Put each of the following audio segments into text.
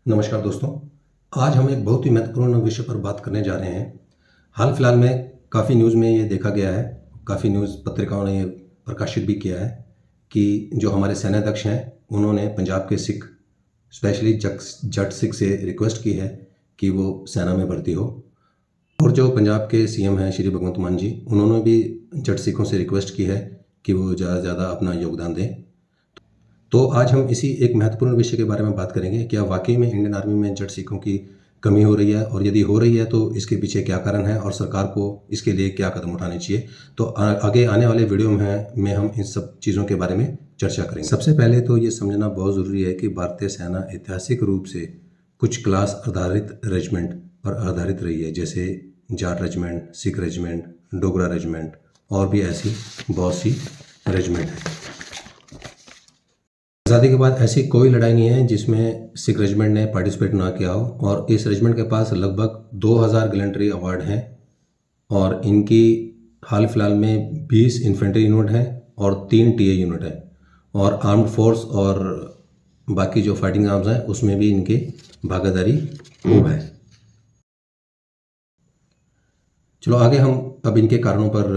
नमस्कार दोस्तों। आज हम एक बहुत ही महत्वपूर्ण विषय पर बात करने जा रहे हैं। हाल फिलहाल में काफ़ी न्यूज़ में ये देखा गया है, काफ़ी न्यूज़ पत्रिकाओं ने ये प्रकाशित भी किया है कि जो हमारे सेनाध्यक्ष हैं, उन्होंने पंजाब के सिख, स्पेशली जट सिख से रिक्वेस्ट की है कि वो सेना में भर्ती हो। और जो पंजाब के सीएम हैं श्री भगवंत मान जी, उन्होंने भी जट सिखों से रिक्वेस्ट की है कि वो ज़्यादा से ज़्यादा अपना योगदान दें। तो आज हम इसी एक महत्वपूर्ण विषय के बारे में बात करेंगे। क्या वाकई में इंडियन आर्मी में जट सिखों की कमी हो रही है, और यदि हो रही है तो इसके पीछे क्या कारण है और सरकार को इसके लिए क्या कदम उठाने चाहिए। तो आगे आने वाले वीडियो में हम इन सब चीज़ों के बारे में चर्चा करेंगे। सबसे पहले तो ये समझना बहुत ज़रूरी है कि भारतीय सेना ऐतिहासिक रूप से कुछ क्लास आधारित रेजिमेंट पर आधारित रही है, जैसे Jat regiment, Sikh regiment, Dogra regiment और भी ऐसी बहुत सी रेजिमेंट हैं। आज़ादी के बाद ऐसी कोई लड़ाई नहीं है जिसमें सिख रेजिमेंट ने पार्टिसिपेट ना किया हो, और इस रेजिमेंट के पास लगभग 2000 गैलेंट्री अवार्ड हैं, और इनकी हाल फिलहाल में 20 इन्फेंट्री यूनिट हैं और 3 टीए यूनिट हैं, और आर्म्ड फोर्स और बाकी जो फाइटिंग आर्म्स हैं उसमें भी इनकी भागीदारी खूब है। चलो आगे हम अब इनके कारणों पर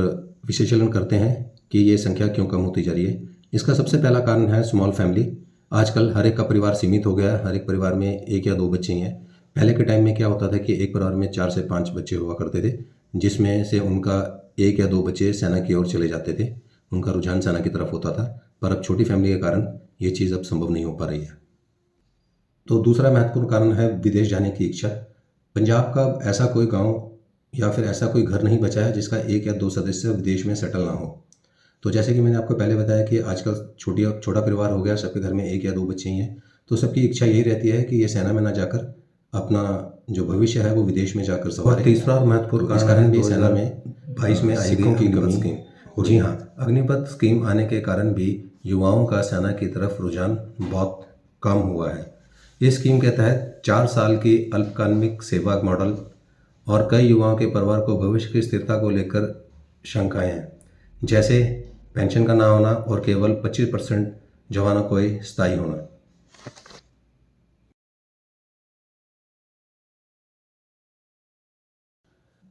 विश्लेषण करते हैं कि ये संख्या क्यों कम होती जा रही है। इसका सबसे पहला कारण है स्मॉल फैमिली। आजकल हर एक का परिवार सीमित हो गया है, हर एक परिवार में 1 या 2 बच्चे ही हैं। पहले के टाइम में क्या होता था कि एक परिवार में 4 से 5 बच्चे हुआ करते थे, जिसमें से उनका 1 या 2 बच्चे सेना की ओर चले जाते थे, उनका रुझान सेना की तरफ होता था। पर अब छोटी फैमिली के कारण ये चीज़ अब संभव नहीं हो पा रही है। तो दूसरा महत्वपूर्ण कारण है विदेश जाने की इच्छा। पंजाब का ऐसा कोई गाँव या फिर ऐसा कोई घर नहीं बचा है जिसका 1 या 2 सदस्य विदेश में सेटल ना हो। तो जैसे कि मैंने आपको पहले बताया कि आजकल छोटा परिवार हो गया, सबके घर में 1 या 2 बच्चे ही हैं। तो सबकी इच्छा यही रहती है कि ये सेना में ना जाकर अपना जो भविष्य है वो विदेश में जाकर संवारे। तीसरा और महत्वपूर्ण कारण भी सेना में 22 में आएगी अग्निपथ स्कीम। जी हाँ, अग्निपथ स्कीम आने के कारण भी युवाओं का सेना की तरफ रुझान बहुत कम हुआ है। इस स्कीम के तहत 4 साल की अल्पकालिक सेवा मॉडल और कई युवाओं के परिवार को भविष्य की स्थिरता को लेकर शंकाएं हैं, जैसे पेंशन का ना होना और केवल 25% जवानों को ही स्थायी होना।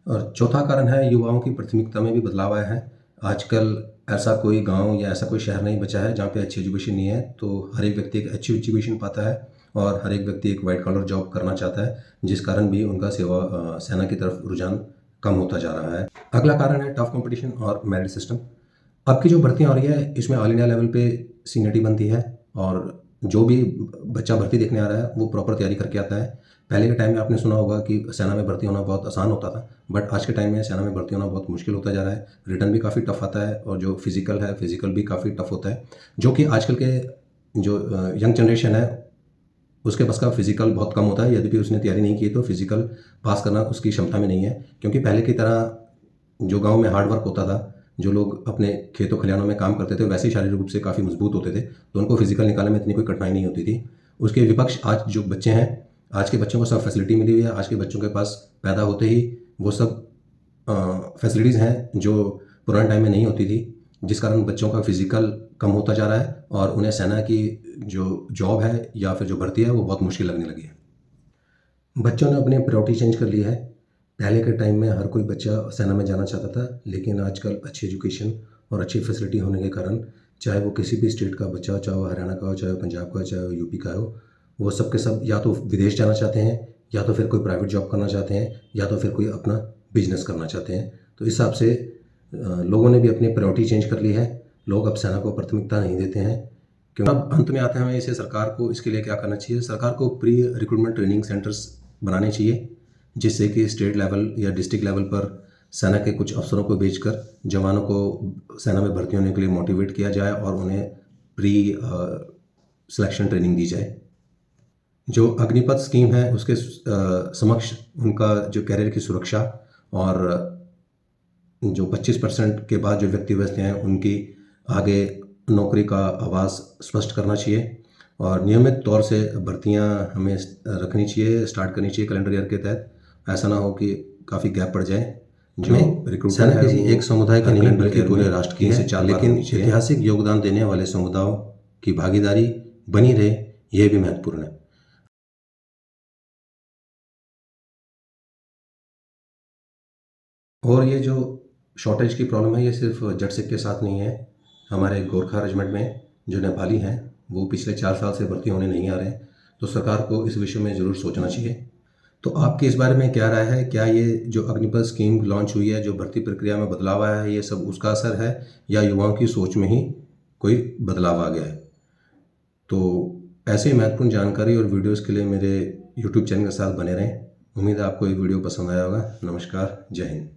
और चौथा कारण है युवाओं की प्राथमिकता में भी बदलाव आया है। आजकल ऐसा कोई गांव या ऐसा कोई शहर नहीं बचा है जहाँ पे अच्छी एजुकेशन नहीं है। तो हर एक व्यक्ति एक अच्छी एजुकेशन पाता है और हर एक व्यक्ति एक वाइट कॉलर जॉब करना चाहता है, जिस कारण भी उनका सेना की तरफ रुझान कम होता जा रहा है। अगला कारण है टफ कंपटीशन और मेरिट सिस्टम। अब की जो भर्तियाँ हो रही है इसमें ऑल इंडिया लेवल पे सीनियरिटी बनती है, और जो भी बच्चा भर्ती देखने आ रहा है वो प्रॉपर तैयारी करके आता है। पहले के टाइम में आपने सुना होगा कि सेना में भर्ती होना बहुत आसान होता था, बट आज के टाइम में सेना में भर्ती होना बहुत मुश्किल होता जा रहा है। रिटर्न भी काफ़ी टफ आता है, और जो फिजिकल है फिजिकल भी काफ़ी टफ होता है, जो कि आजकल के जो यंग जनरेशन है उसके बस का फिजिकल बहुत कम होता है। यदि उसने तैयारी नहीं की तो फिजिकल पास करना उसकी क्षमता में नहीं है, क्योंकि पहले की तरह जो गाँव में हार्ड वर्क होता था, जो लोग अपने खेतों खलिहानों में काम करते थे, वैसे ही शारीरिक रूप से काफ़ी मजबूत होते थे, तो उनको फिजिकल निकालने में इतनी कोई कठिनाई नहीं होती थी। उसके विपक्ष आज जो बच्चे हैं, आज के बच्चों को सब फैसिलिटी मिली हुई है। आज के बच्चों के पास पैदा होते ही वो सब फैसिलिटीज़ हैं जो पुराने टाइम में नहीं होती थी, जिस कारण बच्चों का फिजिकल कम होता जा रहा है और उन्हें सेना की जो जॉब है या फिर जो भर्ती है वो बहुत मुश्किल लगने लगी है। बच्चों ने अपनी प्रायोरिटी चेंज कर ली है। पहले के टाइम में हर कोई बच्चा सेना में जाना चाहता था, लेकिन आजकल अच्छी एजुकेशन और अच्छी फैसिलिटी होने के कारण चाहे वो किसी भी स्टेट का बच्चा हो, चाहे वो हरियाणा का हो, चाहे वो पंजाब का हो, चाहे वो यूपी का हो, वो सब के सब या तो विदेश जाना चाहते हैं, या तो फिर कोई प्राइवेट जॉब करना चाहते हैं, या तो फिर कोई अपना बिजनेस करना चाहते हैं। तो इस हिसाब से लोगों ने भी अपनी प्रायोरिटी चेंज कर ली है। लोग अब सेना को प्राथमिकता नहीं देते हैं। क्यों अब अंत में आते हैं हमें इसे सरकार को इसके लिए क्या करना चाहिए। सरकार को प्री रिक्रूटमेंट ट्रेनिंग सेंटर्स बनाने चाहिए, जिससे कि स्टेट लेवल या डिस्ट्रिक्ट लेवल पर सेना के कुछ अफसरों को भेजकर जवानों को सेना में भर्ती होने के लिए मोटिवेट किया जाए और उन्हें प्री सिलेक्शन ट्रेनिंग दी जाए। जो अग्निपथ स्कीम है उसके समक्ष उनका जो कैरियर की सुरक्षा और जो 25% के बाद जो व्यक्ति बचते हैं उनकी आगे नौकरी का आवाज़ स्पष्ट करना चाहिए, और नियमित तौर से भर्तियां हमें रखनी चाहिए, स्टार्ट करनी चाहिए कैलेंडर ईयर के तहत। ऐसा ना हो कि काफ़ी गैप पड़ जाए। जो रिक्रूटमेंट है किसी एक समुदाय का नहीं बल्कि पूरे राष्ट्र की है, लेकिन ऐतिहासिक योगदान देने वाले समुदायों की भागीदारी बनी रहे, यह भी महत्वपूर्ण है। और ये जो शॉर्टेज की प्रॉब्लम है ये सिर्फ जट सिख के साथ नहीं है। हमारे गोरखा रेजिमेंट में जो नेपाली हैं वो पिछले 4 साल से भर्ती होने नहीं आ रहे हैं, तो सरकार को इस विषय में ज़रूर सोचना चाहिए। तो आपकी इस बारे में क्या राय है? क्या ये जो अग्निपथ स्कीम लॉन्च हुई है, जो भर्ती प्रक्रिया में बदलाव आया है, ये सब उसका असर है या युवाओं की सोच में ही कोई बदलाव आ गया है? तो ऐसे ही महत्वपूर्ण जानकारी और वीडियोज़ के लिए मेरे यूट्यूब चैनल के साथ बने रहें। उम्मीद है आपको ये वीडियो पसंद आया होगा। नमस्कार, जय हिंद।